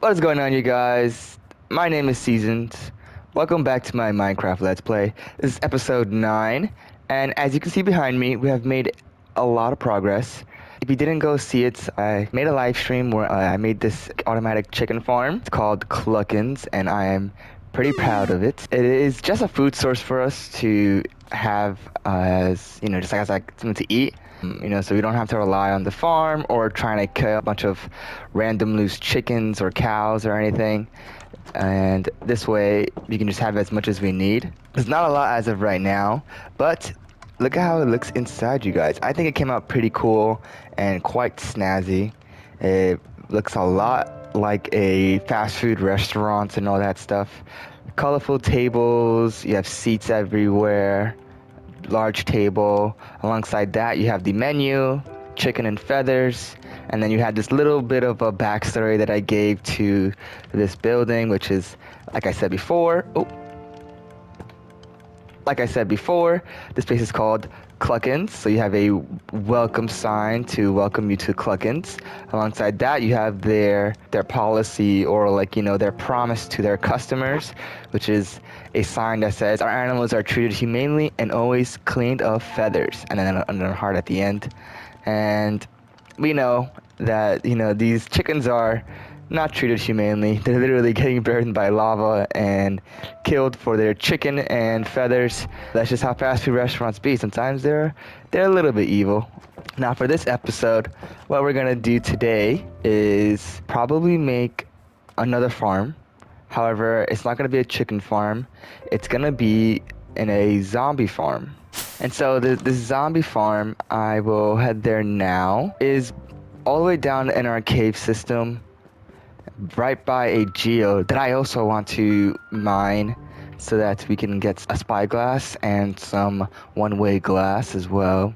What is going on, you guys? My name is Seasoned. Welcome back to my Minecraft Let's Play. This is episode 9, and as you can see behind me, we have made a lot of progress. If you didn't go see it, I made a live stream where I made this automatic chicken farm. It's called KLUCKN'S, and I am pretty proud of it. It is just a food source for us to have as, just like something to eat. So we don't have to rely on the farm or trying to kill a bunch of random loose chickens or cows or anything. And this way, we can just have as much as we need. There's not a lot as of right now, but look at how it looks inside, you guys. I think it came out pretty cool and quite snazzy. It looks a lot like a fast food restaurant and all that stuff. Colorful tables, you have seats everywhere. Large table. Alongside that, you have the menu, chicken and feathers, and then you have this little bit of a backstory that I gave to this building, which is, like I said before, this place is called KLUCKN'S. So you have a welcome sign to welcome you to KLUCKN'S. Alongside that, you have their policy, or their promise to their customers, which is a sign that says our animals are treated humanely and always cleaned of feathers, and then a heart at the end. And we know that these chickens are not treated humanely. They're literally getting burned by lava and killed for their chicken and feathers. That's just how fast food restaurants be. Sometimes they're a little bit evil. Now for this episode, what we're gonna do today is probably make another farm. However, it's not gonna be a chicken farm. It's gonna be in a zombie farm. And so this zombie farm, I will head there now, is all the way down in our cave system, right by a geode that I also want to mine so that we can get a spyglass and some one-way glass as well.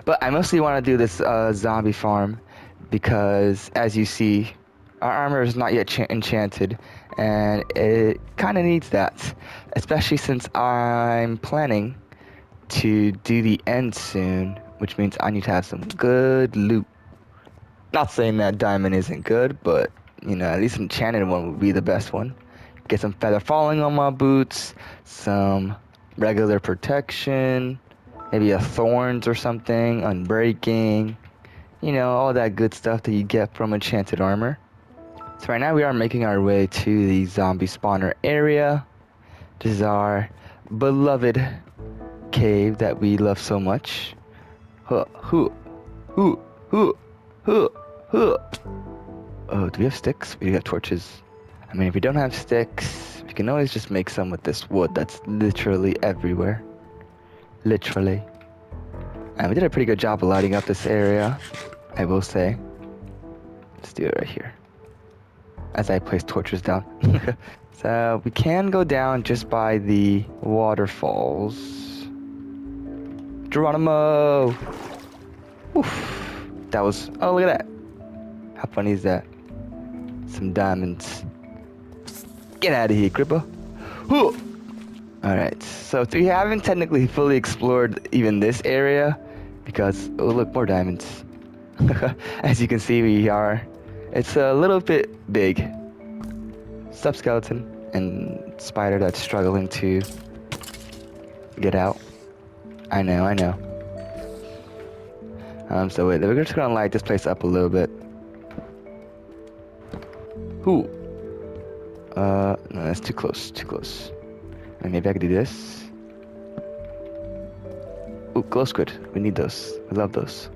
But I mostly want to do this zombie farm because, as you see, our armor is not yet enchanted, and it kind of needs that, especially since I'm planning to do the end soon, which means I need to have some good loot. Not saying that diamond isn't good, but at least an enchanted one would be the best one. Get some feather falling on my boots, some regular protection, maybe a thorns or something, unbreaking, all that good stuff that you get from enchanted armor. So right now we are making our way to the zombie spawner area. This is our beloved cave that we love so much. Oh, do we have sticks? We do have torches. I mean, if we don't have sticks, we can always just make some with this wood that's literally everywhere. Literally. And we did a pretty good job of lighting up this area, I will say. Let's do it right here, as I place torches down. So we can go down just by the waterfalls. Geronimo! Oof. That was, oh, look at that. How funny is that? Some diamonds. Get out of here, Cripper. Alright, so we haven't technically fully explored even this area because, oh look, more diamonds. As you can see, it's a little bit big. Sup, skeleton and spider that's struggling to get out. I know. So wait, we're just gonna light this place up a little bit. No, that's too close. And maybe I could do this. Glow squid. We need those. We love those.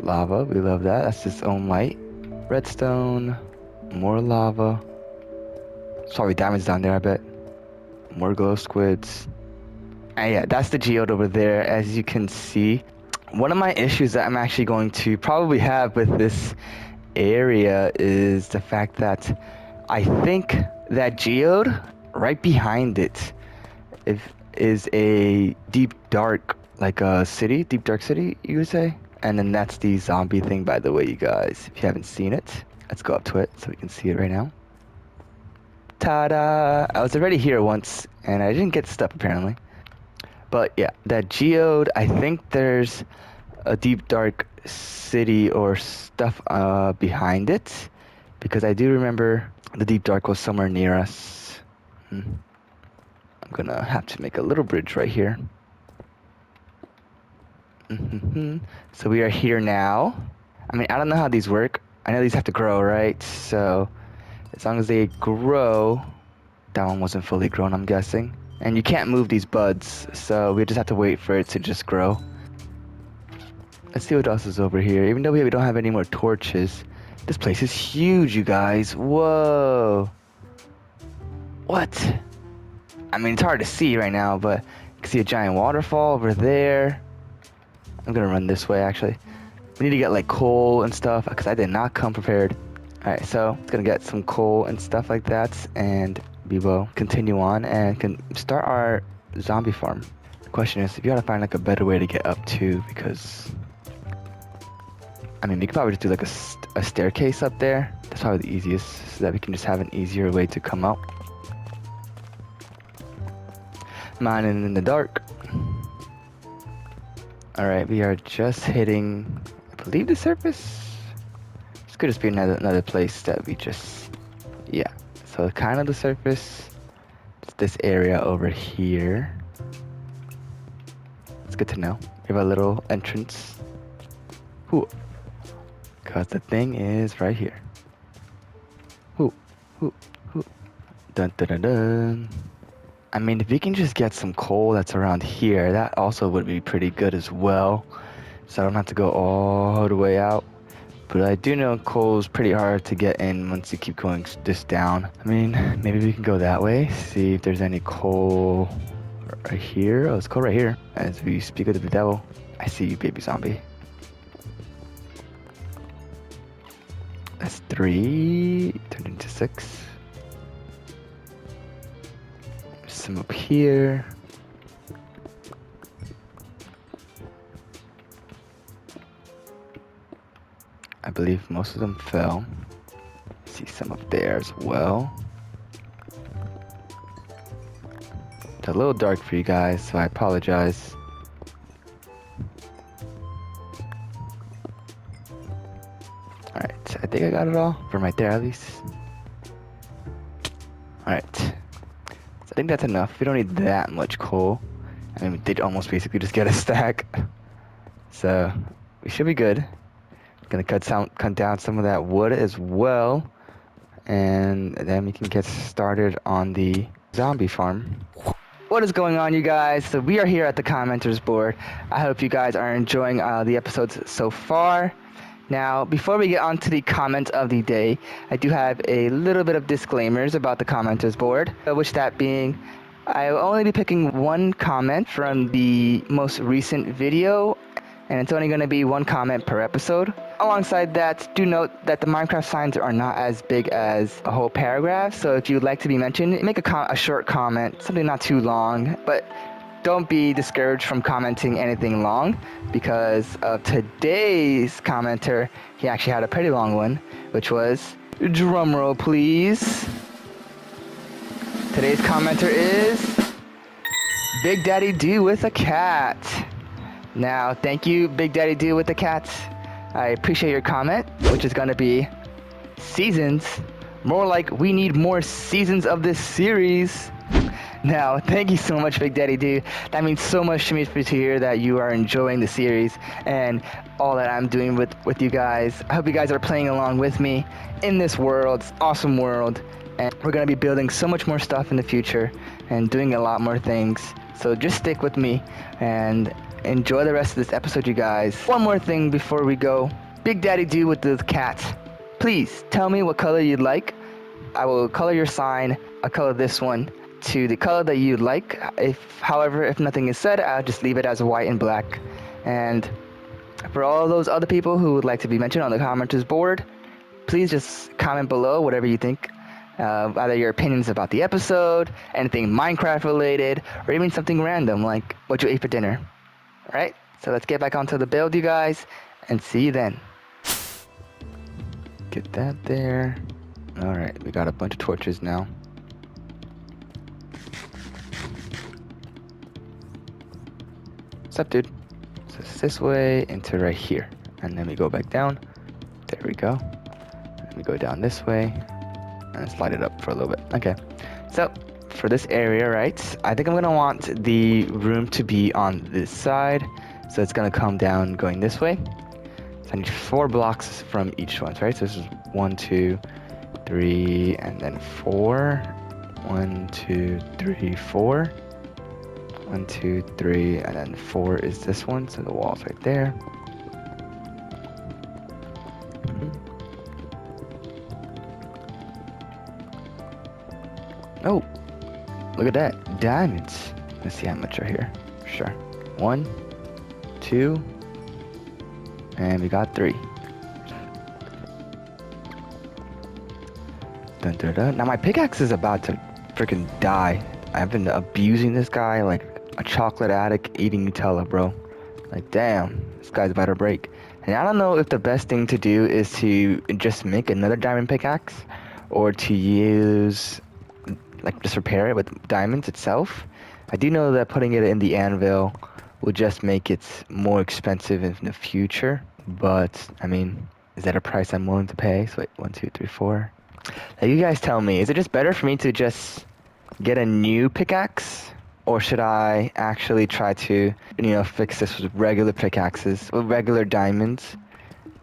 Lava, we love that. That's its own light. Redstone. More lava. There's probably diamonds down there, I bet. More glow squids. And yeah, that's the geode over there, as you can see. One of my issues that I'm actually going to probably have with this area is the fact that I think that geode right behind it is a deep dark city, you would say. And then that's the zombie thing, by the way, you guys. If you haven't seen it, let's go up to it so we can see it right now. Ta-da! I was already here once and I didn't get stuff apparently. But yeah, that geode, I think there's a deep dark city or stuff behind it. because I do remember the deep dark was somewhere near us. I'm gonna have to make a little bridge right here. So we are here now. I mean, I don't know how these work. I know these have to grow, right? So as long as they grow, that one wasn't fully grown, I'm guessing. And you can't move these buds, so we just have to wait for it to just grow. Let's see what else is over here. Even though we don't have any more torches, this place is huge, you guys. Whoa. What? I mean, it's hard to see right now, but you can see a giant waterfall over there. I'm gonna run this way, actually. We need to get like coal and stuff, because I did not come prepared. Alright, so it's gonna get some coal and stuff like that, and we will continue on and can start our zombie farm. The question is, if you gotta find like a better way to get up to, because I mean, we could probably just do like a staircase up there. That's probably the easiest, so that we can just have an easier way to come out. Mining in the dark. Alright, we are just hitting, I believe, the surface. This could just be another place that we just, yeah. So kind of the surface. It's this area over here. It's good to know. We have a little entrance. Ooh. Because the thing is right here. Ooh, ooh, ooh. Dun dun dun dun. I mean, if we can just get some coal that's around here, that also would be pretty good as well. So I don't have to go all the way out. But I do know coal is pretty hard to get in once you keep going this down. I mean, maybe we can go that way, see if there's any coal right here. Oh, there's coal right here. As we speak of the devil, I see you, baby zombie. That's 3, turned into 6. Some up here. I believe most of them fell. See some up there as well. It's a little dark for you guys, so I apologize. Alright, I think I got it all from right there at least. Alright. So I think that's enough. We don't need that much coal. I mean, we did almost basically just get a stack. So we should be good. Gonna cut down some of that wood as well, and then we can get started on the zombie farm. What is going on, you guys? So we are here at the commenters board. I hope you guys are enjoying the episodes so far. Now, before we get on to the comment of the day, I do have a little bit of disclaimers about the commenters board, which that being, I will only be picking one comment from the most recent video, and it's only going to be one comment per episode. Alongside that, do note that the Minecraft signs are not as big as a whole paragraph, so if you'd like to be mentioned, make a short comment, something not too long, but don't be discouraged from commenting anything long, because of today's commenter, he actually had a pretty long one, which was, drumroll please. Today's commenter is Big Daddy Do with a cat. Now, thank you, Big Daddy Do with the cat. I appreciate your comment, which is going to be seasons. More like we need more seasons of this series. Now, thank you so much, Big Daddy Do. That means so much to me to hear that you are enjoying the series and all that I'm doing with you guys. I hope you guys are playing along with me in this world, awesome world. And we're going to be building so much more stuff in the future and doing a lot more things. So just stick with me and enjoy the rest of this episode, you guys. One more thing before we go. Big Daddy Do with the cat. Please tell me what color you'd like. I will color your sign. I'll color this one to the color that you'd like. However, if nothing is said, I'll just leave it as white and black. And for all those other people who would like to be mentioned on the commenters board, please just comment below whatever you think. Either your opinions about the episode, anything Minecraft related, or even something random like what you ate for dinner. Alright, so let's get back onto the build, you guys, and see you then. Get that there. Alright, we got a bunch of torches now. What's up, dude? So it's this way into right here. And then we go back down. There we go. And We go down this way and slide it up for a little bit. Okay, so for this area, right, I think I'm gonna want the room to be on this side, so it's gonna come down going this way. So I need 4 blocks from each one, right? So this is 1, 2, 3, and then 4. 1, 2, 3, 4. 1, 2, 3, and then 4 is this one, so the wall's right there. Oh, look at that, diamonds. Let's see how much are here. Sure. 1, 2, and we got 3. Dun, dun, dun. Now my pickaxe is about to freaking die. I've been abusing this guy like a chocolate addict eating Nutella, bro. Like, damn, this guy's about to break. And I don't know if the best thing to do is to just make another diamond pickaxe, or to use, like, just repair it with diamonds itself. I do know that putting it in the anvil will just make it more expensive in the future. But, I mean, is that a price I'm willing to pay? So wait, 1, 2, 3, 4. Now you guys tell me, is it just better for me to just get a new pickaxe? Or should I actually try to, fix this with regular pickaxes, with regular diamonds,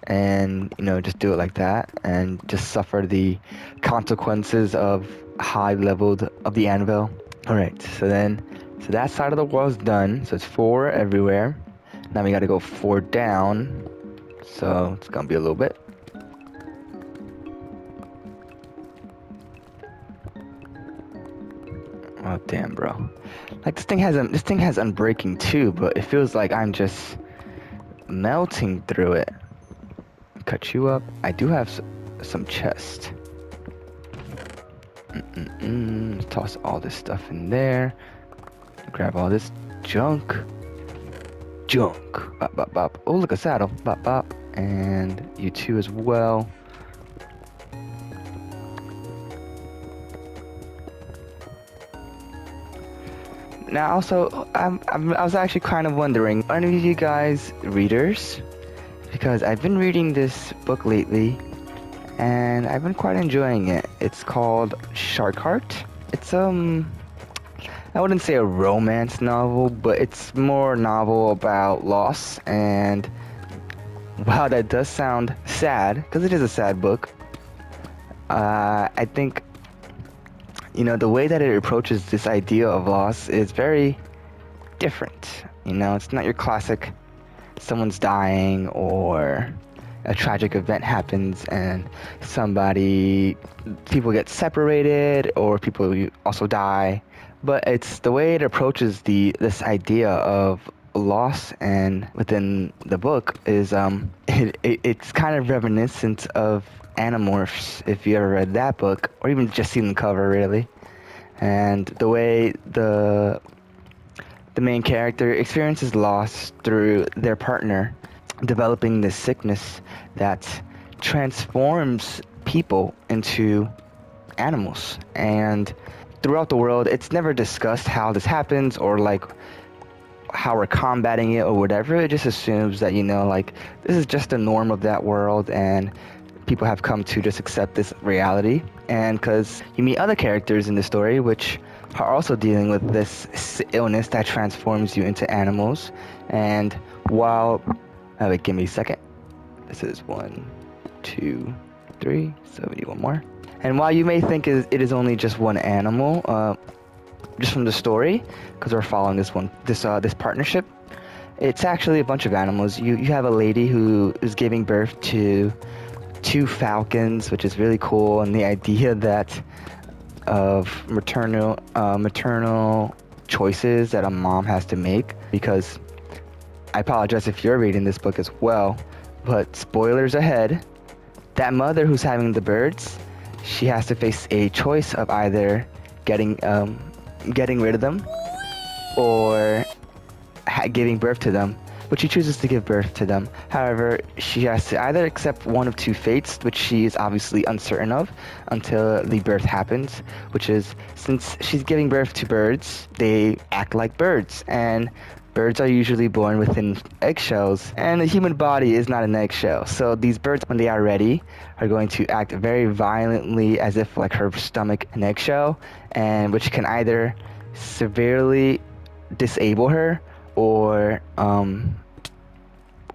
and, just do it like that, and just suffer the consequences of high leveled of the anvil? Alright, so that side of the wall is done, so it's 4 everywhere. Now we gotta go 4 down, so it's gonna be a little bit. Oh damn, bro! Like this thing has unbreaking too, but it feels like I'm just melting through it. Cut you up. I do have some chest. Toss all this stuff in there. Grab all this junk. Bop, bop, bop. Oh, look, a saddle. Bop, bop. And you too as well. Now, also, I was actually kind of wondering, are any of you guys readers? Because I've been reading this book lately, and I've been quite enjoying it. It's called Shark Heart. It's, I wouldn't say a romance novel, but it's more a novel about loss, and wow, that does sound sad, because it is a sad book. I think the way that it approaches this idea of loss is very different. It's not your classic someone's dying or a tragic event happens and people get separated or people also die. But it's the way it approaches this idea of loss, and within the book is it's kind of reminiscent of Animorphs, if you ever read that book, or even just seen the cover, really. And the way the main character experiences loss through their partner developing this sickness that transforms people into animals. And throughout the world, it's never discussed how this happens or like how we're combating it or whatever. It just assumes that this is just the norm of that world, and people have come to just accept this reality. And because you meet other characters in the story which are also dealing with this illness that transforms you into animals. And while wait, give me a second. This is 1, 2, 3, so we need one more. And while you may think it is only just one animal, just from the story, because we're following this partnership, it's actually a bunch of animals. You have a lady who is giving birth to 2 falcons, which is really cool, and the idea of maternal choices that a mom has to make. Because I apologize if you're reading this book as well, but spoilers ahead, that mother who's having the birds, she has to face a choice of either getting rid of them or giving birth to them. But she chooses to give birth to them. However, she has to either accept one of 2 fates, which she is obviously uncertain of until the birth happens, which is, since she's giving birth to birds, they act like birds. And Birds are usually born within eggshells, and the human body is not an eggshell. So these birds, when they are ready, are going to act very violently as if like her stomach an eggshell, and which can either severely disable her or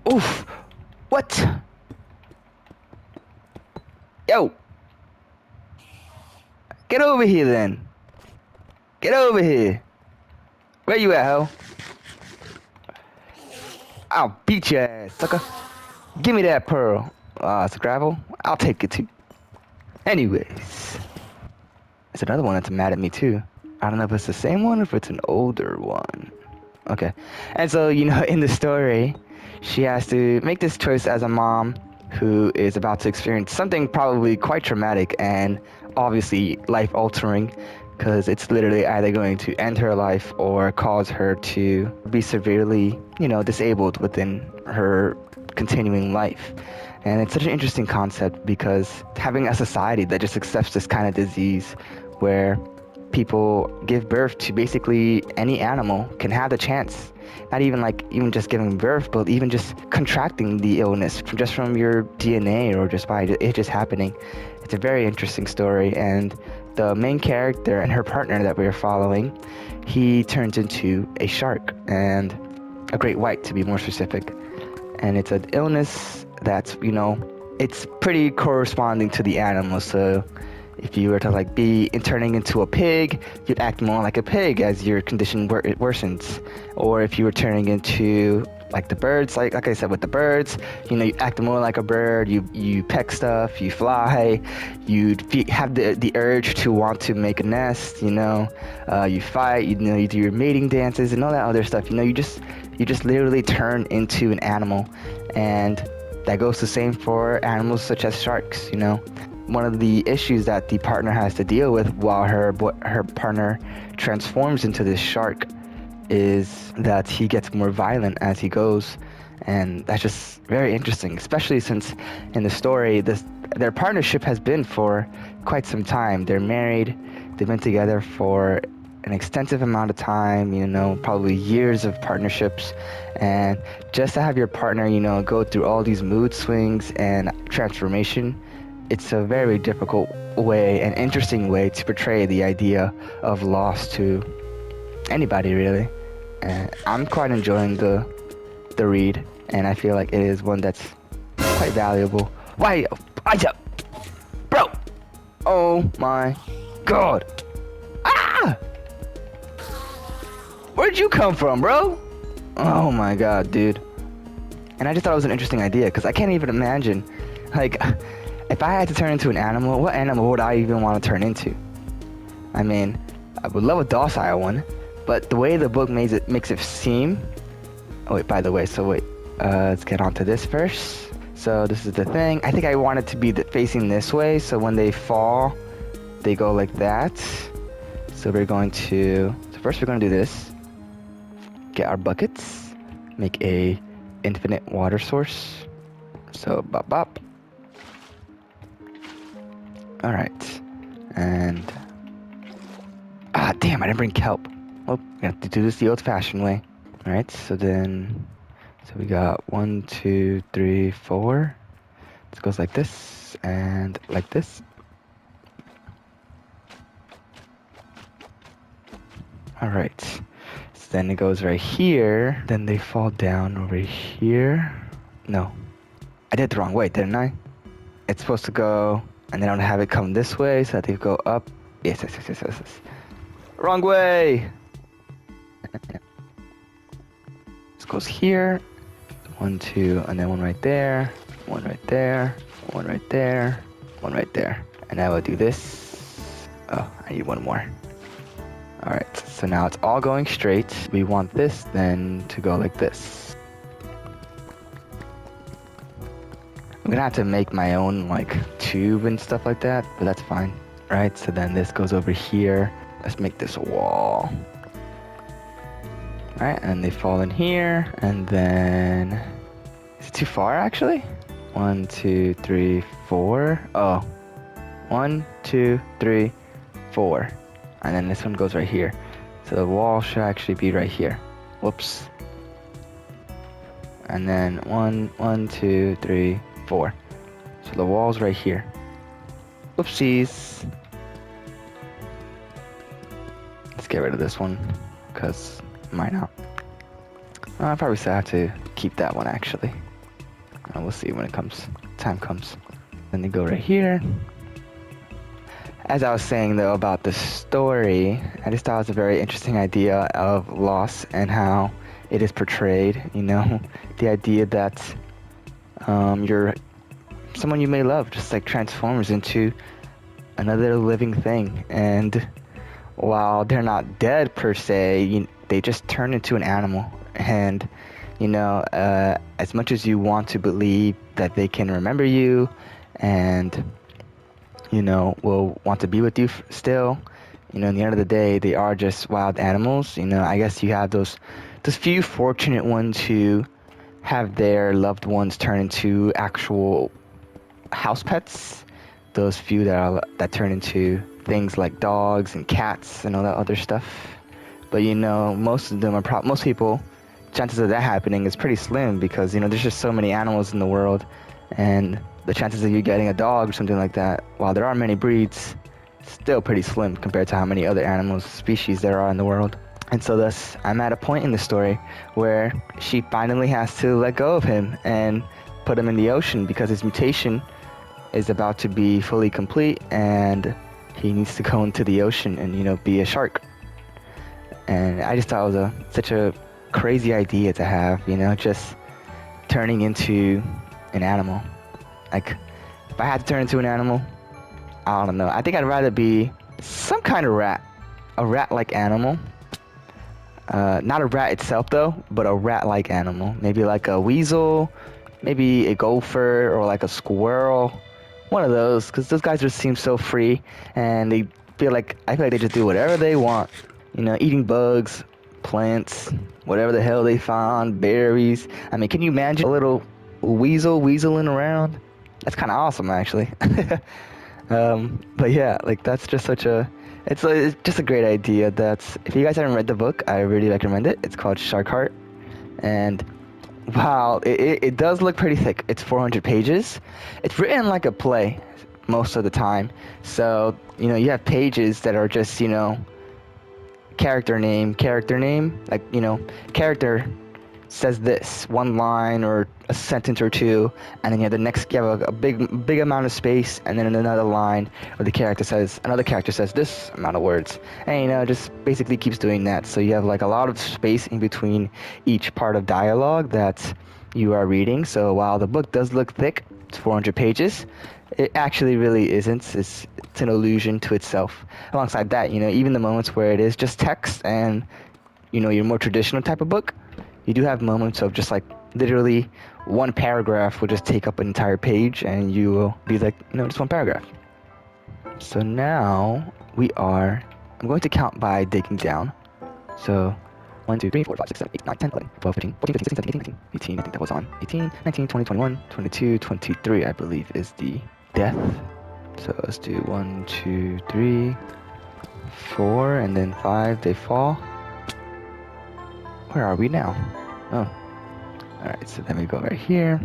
oof, what? Yo, get over here then. Get over here. Where you at, ho? I'll beat your ass, sucker. Give me that pearl. It's gravel. I'll take it too. Anyways, it's another one that's mad at me too. I don't know if it's the same one or if it's an older one. Okay. And so, you know, in the story, she has to make this choice as a mom who is about to experience something probably quite traumatic and obviously life-altering, because it's literally either going to end her life or cause her to be severely, you know, disabled within her continuing life. And it's such an interesting concept because having a society that just accepts this kind of disease where people give birth to basically any animal can have the chance, not even just giving birth, but even just contracting the illness from your DNA or just by it just happening. It's a very interesting story, and the main character and her partner that we are following, he turns into a shark, and a great white to be more specific. And it's an illness that's, you know, it's pretty corresponding to the animal. So if you were to like be turning into a pig, you'd act more like a pig as your condition worsens. Or if you were turning into like the birds, like I said with the birds, you know, you act more like a bird. You peck stuff, you fly, have the urge to want to make a nest. You know, you fight. You know, you do your mating dances and all that other stuff. You know, you just literally turn into an animal, and that goes the same for animals such as sharks. You know, one of the issues that the partner has to deal with while her partner transforms into this shark is that he gets more violent as he goes, and that's just very interesting, especially since in the story their partnership has been for quite some time. They're married, they've been together for an extensive amount of time, you know, probably years of partnerships, and just to have your partner, you know, go through all these mood swings and transformation, it's a very difficult way, an interesting way to portray the idea of loss to anybody, really. And I'm quite enjoying the read, and I feel like it is one that's quite valuable. Why, bro? Oh my God! Ah! Where'd you come from, bro? Oh my God, dude! And I just thought it was an interesting idea because I can't even imagine, like, if I had to turn into an animal, what animal would I even want to turn into? I mean, I would love a docile one. But the way the book makes it seem... Oh, wait, by the way, let's get onto this first. So this is the thing. I think I want it to be facing this way, so when they fall, they go like that. So first we're going to do this. Get our buckets. Make a infinite water source. So, bop, bop. Alright. And... Ah, damn, I didn't bring kelp. Oh, we have to do this the old-fashioned way. Alright, so we got 1, 2, 3, 4. This goes like this, and like this. Alright, so then it goes right here, then they fall down over here. No, I did it the wrong way, didn't I? It's supposed to go, and they don't have it come this way, so that they go up. Yes. Wrong way! This goes here. 1, 2, and then one right there. One right there. One right there. One right there. And I will do this. Oh, I need one more. Alright, so now it's all going straight. We want this then to go like this. I'm gonna have to make my own like tube and stuff like that, but that's fine. Right, so then this goes over here. Let's make this a wall. Alright, and they fall in here, and then... Is it too far, actually? 1, 2, 3, 4. Oh. 1, 2, 3, 4. And then this one goes right here. So the wall should actually be right here. Whoops. and then 1, 2, 3, 4. So the wall's right here. Oopsies. Let's get rid of this one, because might not. I probably still have to keep that one actually. We'll see when time comes. Then they go right here. As I was saying though about the story, I just thought it was a very interesting idea of loss and how it is portrayed. You know, the idea that you're someone you may love just like transforms into another living thing, and while they're not dead per se, they just turn into an animal. And as much as you want to believe that they can remember you and will want to be with you still, in the end of the day, they are just wild animals. I guess you have those few fortunate ones who have their loved ones turn into actual house pets. Those few that turn into things like dogs and cats and all that other stuff. But most of them are most people, chances of that happening is pretty slim, because there's just so many animals in the world, and the chances of you getting a dog or something like that, while there are many breeds, still pretty slim compared to how many other animals species there are in the world. And so thus I'm at a point in the story where she finally has to let go of him and put him in the ocean, because his mutation is about to be fully complete and he needs to go into the ocean and be a shark. And I just thought it was such a crazy idea to have, just turning into an animal. Like, if I had to turn into an animal, I don't know. I think I'd rather be some kind of rat. A rat-like animal. Not a rat itself, though, but a rat-like animal. Maybe like a weasel, maybe a gopher, or like a squirrel. One of those, because those guys just seem so free, and I feel like they just do whatever they want. Eating bugs, plants, whatever the hell they find, berries. I mean, can you imagine a little weaseling around? That's kind of awesome, actually. But yeah, like that's just it's just a great idea. If you guys haven't read the book, I really recommend it. It's called Shark Heart, and wow, it does look pretty thick. It's 400 pages. It's written like a play most of the time. So, you have pages that are just, character name, like, character says this one line or a sentence or two, and then you have a big amount of space, and then another line where another character says this amount of words, and just basically keeps doing that. So you have like a lot of space in between each part of dialogue that you are reading. So while the book does look thick, it's 400 pages, it actually really isn't. It's an illusion to itself. Alongside that, even the moments where it is just text and your more traditional type of book, you do have moments of just like literally one paragraph will just take up an entire page, and you will be like, just one paragraph. So now I'm going to count by digging down. So 1, 2, 3, 4, 5, 6, 7, 8, 9, 10, 11, 12, 13, 14, 15, 16, 17, 18, 19, 18, I think that was on 18, 19, 20, 21, 22, 23, I believe is the death. So let's do 1, 2, 3, 4, and then 5, they fall. Where are we now? Oh. Alright, so then we go right here.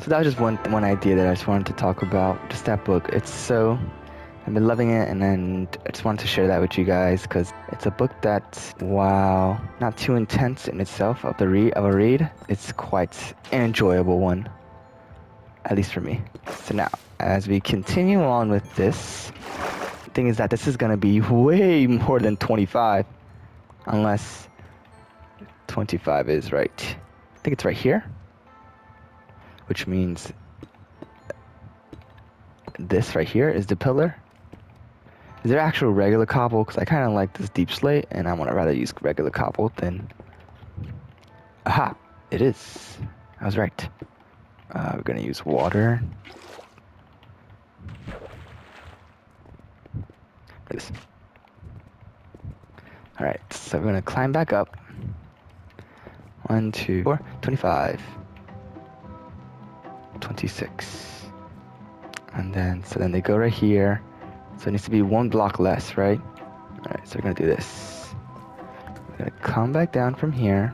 So that was just one idea that I just wanted to talk about. Just that book. I've been loving it, and then I just wanted to share that with you guys, because it's a book that, while not too intense in itself of a read, it's quite an enjoyable one. At least for me. So now, as we continue on with this, the thing is that this is going to be way more than 25. Unless 25 is right. I think it's right here. Which means this right here is the pillar. Is there actual regular cobble? Because I kind of like this deep slate, and I want to rather use regular cobble than... Aha! It is. I was right. We're going to use water. Like this. Alright, so we're going to climb back up. 1, 2, 4, 25. 26. And then they go right here. So it needs to be one block less, right? Alright, so we're going to do this. We're going to come back down from here.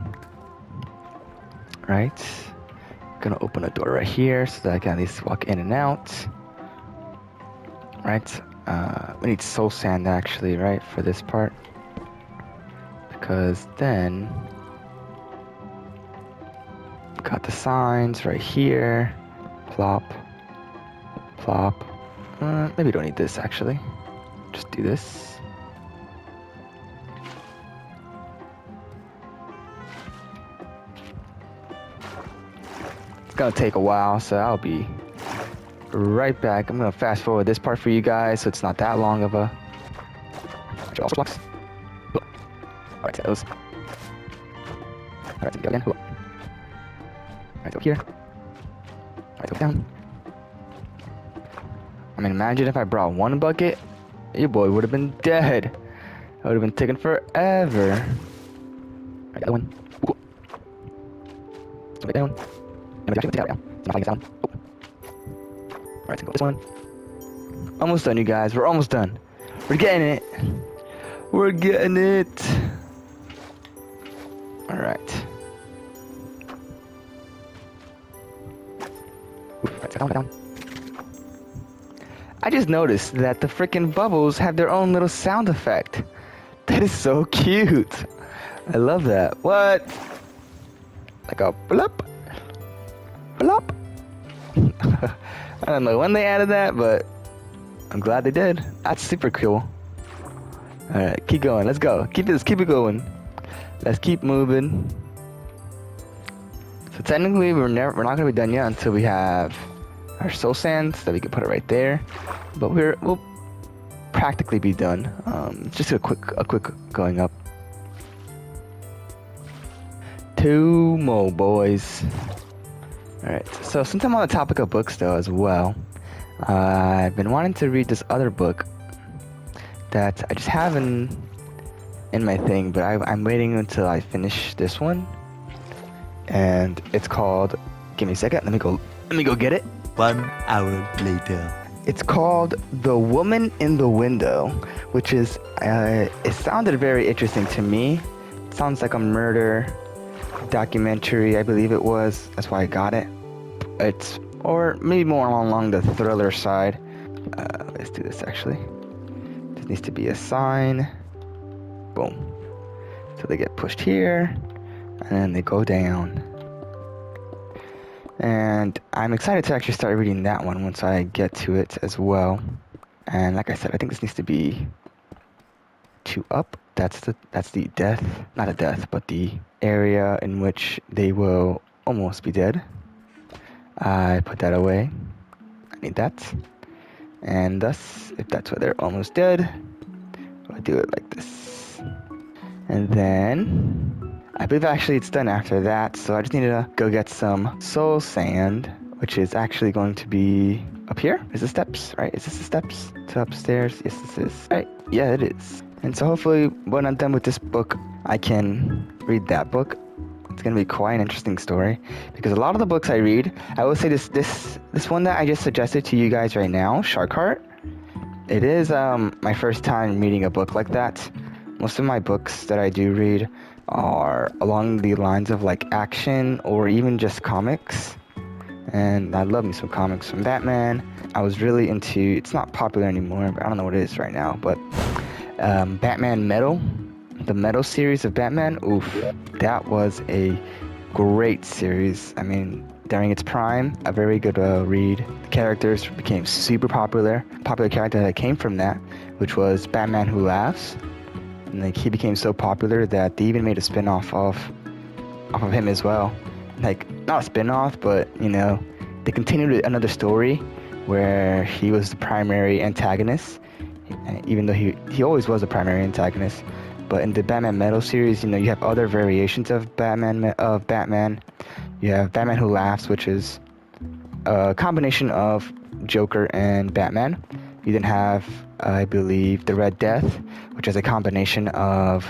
right? Gonna open a door right here so that I can at least walk in and out. Right? We need soul sand actually, right, for this part. Because then got the signs right here. Plop. Plop. Maybe we don't need this actually. Just do this. It's gonna take a while, so I'll be right back. I'm gonna fast forward this part for you guys so it's not that long of a... Also blocks. Alright, so those. Alright, so go again. Alright, over here. Alright, go down. I mean, imagine if I brought one bucket, your boy would have been dead. It would have been taking forever. Alright, that one. Cool. Right down. And we actually take that down. It's not falling down. Oh. Alright, so go this one. Almost done, you guys. We're almost done. We're getting it. We're getting it. Alright. Right, so down. I just noticed that the freaking bubbles have their own little sound effect. That is so cute. I love that. What? Like a blop. Blop. I don't know when they added that, but I'm glad they did. That's super cool. Alright, keep going. Let's go. Keep it going. Let's keep moving. So technically we're not gonna be done yet until we have our soul sands that we can put it right there. But we'll practically be done. Just a quick going up. 2 more boys. Alright, so since I'm on the topic of books though as well, I've been wanting to read this other book that I just haven't in my thing, but I'm waiting until I finish this one. And it's called, give me a second, let me go get it. 1 hour later. It's called The Woman in the Window, which is, it sounded very interesting to me. It sounds like a murder documentary, I believe it was. That's why I got it. It's, or maybe more along the thriller side. Let's do this actually. This needs to be a sign. Boom. So they get pushed here, and then they go down. And I'm excited to actually start reading that one once I get to it as well. And like I said, I think this needs to be 2 up. That's the death, not a death, but the area in which they will almost be dead. I put that away. I need that. And thus, if that's where they're almost dead, I'll do it like this. And then I believe actually it's done after that, so I just need to go get some soul sand, which is actually going to be up here. Is the steps, right? Is this the steps to upstairs? Yes, this is. Right, yeah, it is. And so hopefully when I'm done with this book, I can read that book. It's gonna be quite an interesting story, because a lot of the books I read, I will say this one that I just suggested to you guys right now, Shark Heart, it is my first time reading a book like that. Most of my books that I do read are along the lines of like action or even just comics. And I love me some comics from Batman. I was really into, it's not popular anymore, but I don't know what it is right now, but Batman Metal, the Metal series of Batman, oof, that was a great series. I mean, during its prime, a very good read. The characters became super popular. Popular character that came from that, which was Batman Who Laughs. And like he became so popular that they even made a spin-off of him as well. Like, not a spin-off, but you know, they continued another story where he was the primary antagonist, even though he always was the primary antagonist. But in the Batman Metal series, you know, you have other variations of Batman. You have Batman Who Laughs, which is a combination of Joker and Batman. You then have, I believe, the Red Death, which is a combination of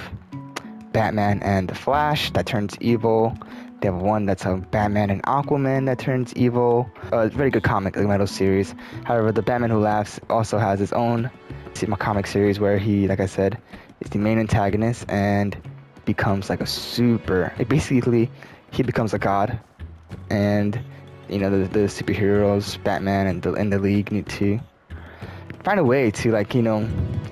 Batman and the Flash that turns evil. They have one that's a Batman and Aquaman that turns evil. A very good comic, the Metal series. However, the Batman Who Laughs also has his own comic series where he, like I said, is the main antagonist and becomes like a super... Basically, he becomes a god and you know the superheroes, Batman and the League need to find a way to like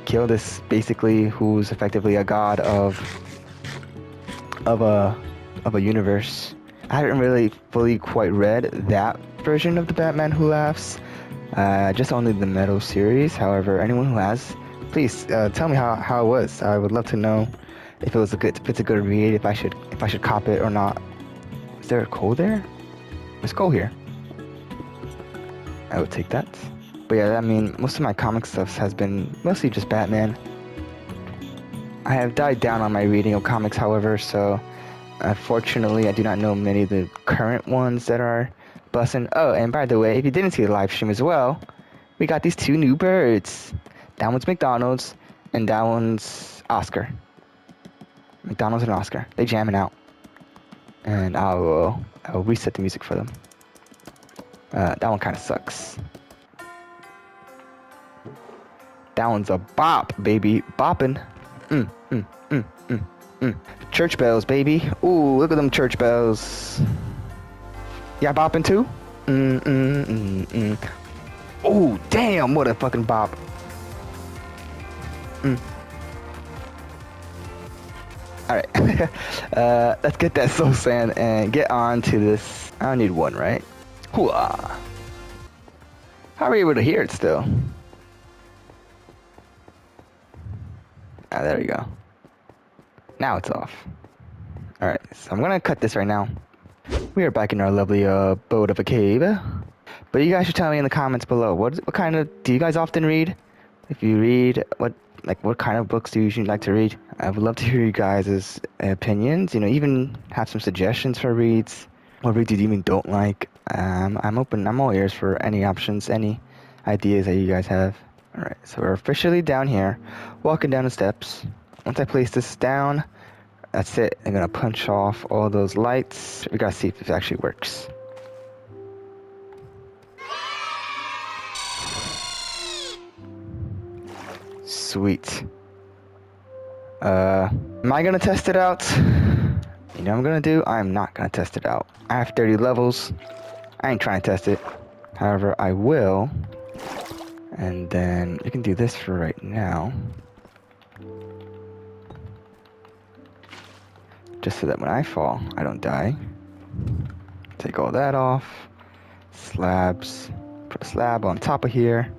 kill this basically who's effectively a god of a of a universe. I haven't really fully quite read that version of the Batman Who Laughs, just only the Metal series. However, anyone who has, please tell me how it was. I would love to know if it's a good read, if I should cop it or not. Is there a coal there? There's coal here. I would take that. But yeah, I mean, most of my comic stuff has been mostly just Batman. I have died down on my reading of comics, however, so unfortunately I do not know many of the current ones that are bussin'. Oh, and by the way, if you didn't see the live stream as well, we got these two new birds. That one's McDonald's, and that one's Oscar. McDonald's and Oscar. They jamming out. And I'll reset the music for them. That one kind of sucks. That one's a bop, baby. Boppin'. Church bells, baby. Ooh, look at them church bells. Yeah, bopping too? Ooh, damn, what a fucking bop. Alright. Let's get that soul sand and get on to this. I don't need one, right? Hooah. How are we able to hear it still? Ah, there we go. Now it's off. Alright, so I'm gonna cut this right now. We are back in our lovely abode of a cave. But you guys should tell me in the comments below, what kind of, do you guys often read? If you read, what kind of books do you usually like to read? I would love to hear you guys' opinions, even have some suggestions for reads. What reads you even don't like. I'm open, I'm all ears for any options, any ideas that you guys have. Alright, so we're officially down here, walking down the steps. Once I place this down, that's it. I'm gonna punch off all those lights. We gotta see if it actually works. Sweet. Am I gonna test it out? You know what I'm gonna do? I'm not gonna test it out. I have 30 levels. I ain't trying to test it. However, I will. And then you can do this for right now. Just so that when I fall, I don't die. Take all that off. Slabs. Put a slab on top of here.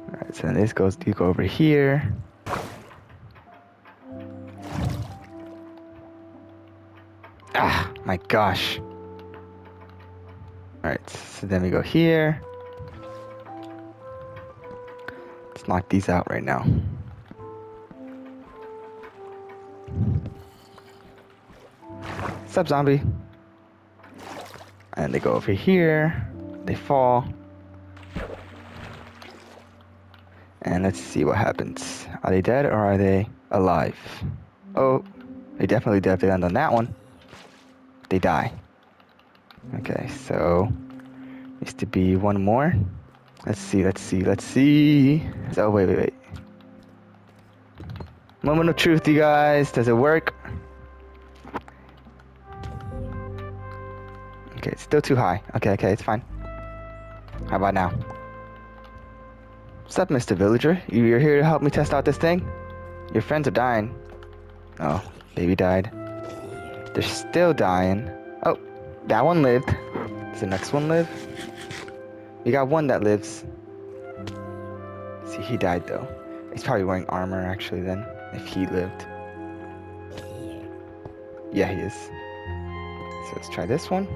Alright, so then this goes, you go over here. Ah, my gosh. Alright, so then we go here. Let's knock these out right now. What's up, zombie? And they go over here. They fall. And let's see what happens. Are they dead or are they alive? Oh, they definitely land on that one. They die. Okay, so needs to be one more. Let's see. Oh, wait. Moment of truth, you guys. Does it work? Okay, it's still too high. Okay, it's fine. How about now? What's up, Mr. Villager? You're here to help me test out this thing? Your friends are dying. Oh, baby died. They're still dying. Oh, that one lived. Does the next one live? We got one that lives. See, he died though. He's probably wearing armor actually then, if he lived. Yeah, he is. So let's try this one.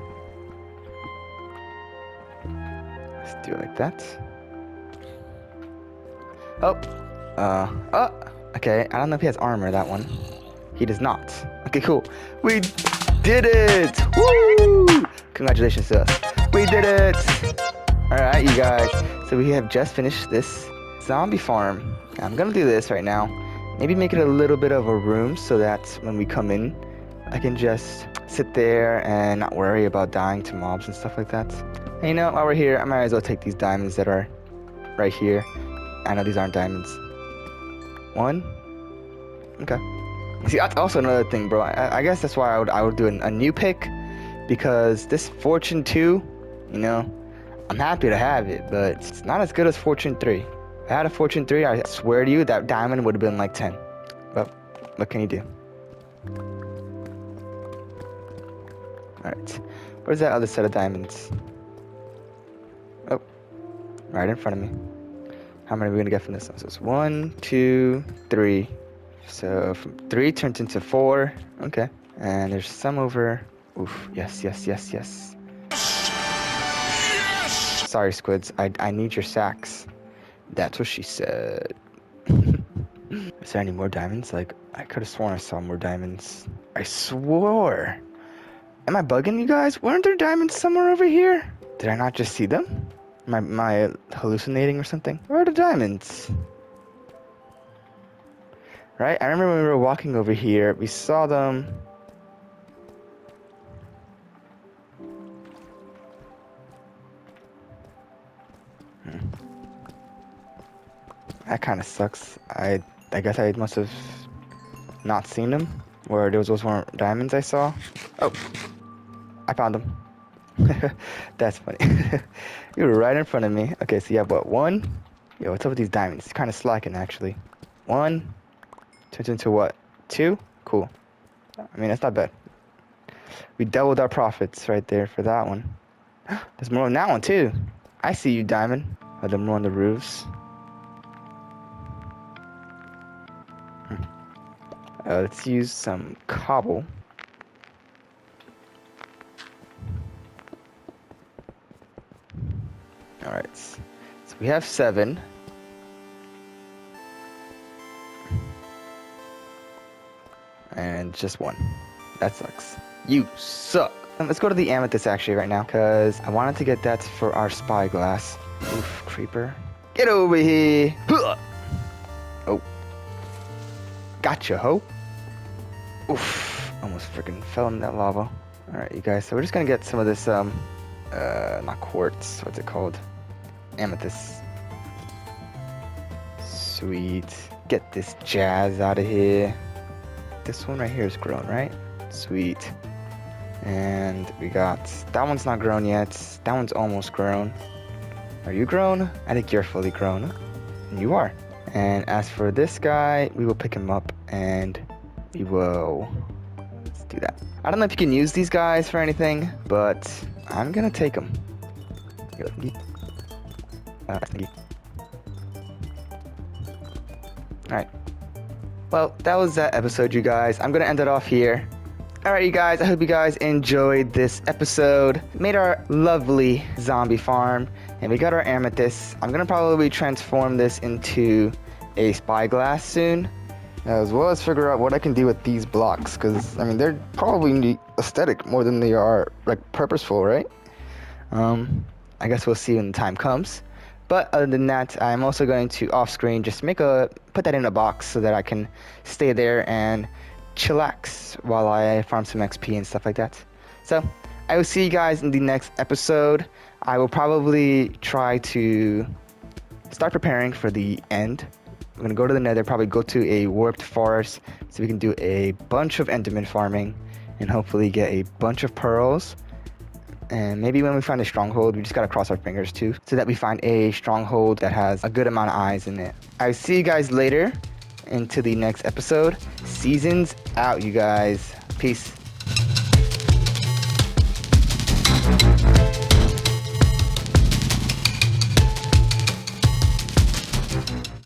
Let's do it like that. Okay, I don't know if he has armor, that one. He does not. Okay, cool. We did it! Woo! Congratulations to us. We did it! Alright, you guys. So we have just finished this zombie farm. I'm gonna do this right now. Maybe make it a little bit of a room so that when we come in, I can just sit there and not worry about dying to mobs and stuff like that. And while we're here, I might as well take these diamonds that are right here. I know these aren't diamonds. One? Okay. See, that's also another thing, bro. I guess that's why I would do a new pick, because this Fortune 2, you know, I'm happy to have it, but it's not as good as Fortune 3. If I had a Fortune 3, I swear to you, that diamond would have been like 10. But what can you do? Alright. Where's that other set of diamonds? Oh. Right in front of me. How many are we going to get from this one? So it's 1, 2, 3. So from 3 turns into 4. Okay. And there's some over... Oof. Yes, yes, yes, yes. Sorry, squids. I need your sacks. That's what she said. Is there any more diamonds? Like, I could have sworn I saw more diamonds. I swore. Am I bugging you guys? Weren't there diamonds somewhere over here? Did I not just see them? Am I hallucinating or something? Where are the diamonds? Right? I remember when we were walking over here, we saw them. That kind of sucks. I guess I must have not seen them. Or those weren't diamonds I saw. Oh, I found them. That's funny. You were right in front of me. Okay, so you have what? 1? Yo, what's up with these diamonds? It's kind of slacking actually. 1 turns into what? 2? Cool. I mean, that's not bad. We doubled our profits right there for that one. There's more on that one too. I see you, diamond. Oh, there's more on the roofs. Let's use some cobble. Alright, so we have 7. And just 1. That sucks. You suck. Let's go to the amethyst actually right now, because I wanted to get that for our spyglass. Oof, creeper. Get over here. Oh. Gotcha, ho. Oof. Almost freaking fell in that lava. Alright, you guys, so we're just gonna get some of this, not quartz, what's it called? Amethyst. Sweet. Get this jazz out of here. This one right here is grown, right? Sweet. And we got, that one's not grown yet. That one's almost grown. Are you grown? I think you're fully grown. And you are. And as for this guy, we will pick him up and we will, let's do that. I don't know if you can use these guys for anything, but I'm gonna take them. Alright. Well, that was that episode, you guys. I'm gonna end it off here. Alright, you guys, I hope you guys enjoyed this episode. Made our lovely zombie farm, and we got our amethyst. I'm gonna probably transform this into a spyglass soon, as well as figure out what I can do with these blocks, because, I mean, they're probably aesthetic more than they are, like, purposeful, right? I guess we'll see when the time comes. But other than that, I'm also going to off-screen just put that in a box so that I can stay there and chillax while I farm some XP and stuff like that. So I will see you guys in the next episode. I will probably try to start preparing for the end. I'm gonna go to the nether, probably go to a warped forest so we can do a bunch of enderman farming and hopefully get a bunch of pearls. And maybe when we find a stronghold, we just gotta cross our fingers too, so that we find a stronghold that has a good amount of eyes in it. I'll see you guys later into the next episode. Seasons out, you guys. Peace.